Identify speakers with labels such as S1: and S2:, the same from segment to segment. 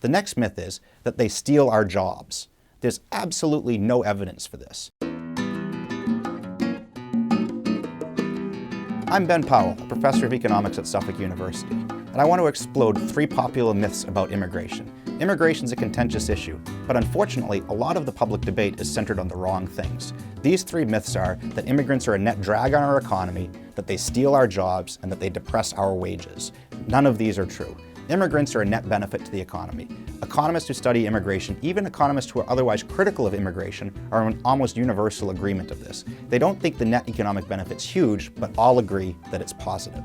S1: The next myth is that they steal our jobs. There's absolutely no evidence for this. I'm Ben Powell, a professor of economics at Suffolk University, and I want to explode 3 popular myths about immigration. Immigration is a contentious issue, but unfortunately, a lot of the public debate is centered on the wrong things. These 3 myths are that immigrants are a net drag on our economy, that they steal our jobs, and that they depress our wages. None of these are true. Immigrants are a net benefit to the economy. Economists who study immigration, even economists who are otherwise critical of immigration, are in almost universal agreement of this. They don't think the net economic benefit's huge, but all agree that it's positive.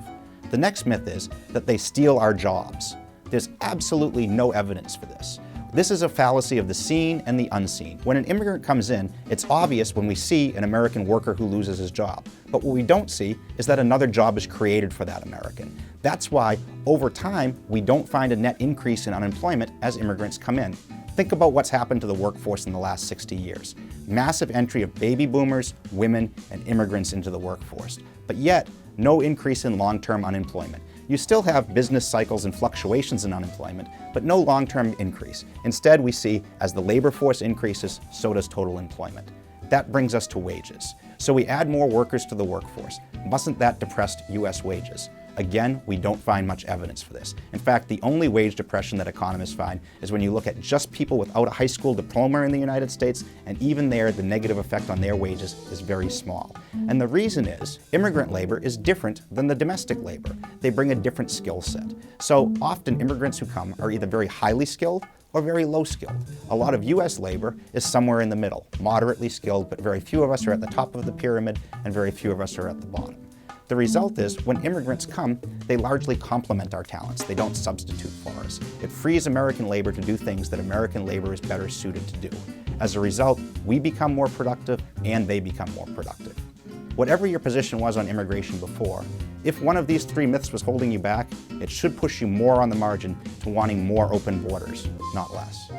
S1: The next myth is that they steal our jobs. There's absolutely no evidence for this. This is a fallacy of the seen and the unseen. When an immigrant comes in, it's obvious when we see an American worker who loses his job. But what we don't see is that another job is created for that American. That's why, over time, we don't find a net increase in unemployment as immigrants come in. Think about what's happened to the workforce in the last 60 years. Massive entry of baby boomers, women, and immigrants into the workforce. But yet, no increase in long-term unemployment. You still have business cycles and fluctuations in unemployment, but no long-term increase. Instead, we see as the labor force increases, so does total employment. That brings us to wages. So we add more workers to the workforce. Mustn't that depress U.S. wages? Again, we don't find much evidence for this. In fact, the only wage depression that economists find is when you look at just people without a high school diploma in the United States, and even there, the negative effect on their wages is very small. And the reason is, immigrant labor is different than the domestic labor. They bring a different skill set. So often immigrants who come are either very highly skilled or very low skilled. A lot of U.S. labor is somewhere in the middle, moderately skilled, but very few of us are at the top of the pyramid and very few of us are at the bottom. The result is, when immigrants come, they largely complement our talents. They don't substitute for us. It frees American labor to do things that American labor is better suited to do. As a result, we become more productive and they become more productive. Whatever your position was on immigration before, if one of these 3 myths was holding you back, it should push you more on the margin to wanting more open borders, not less.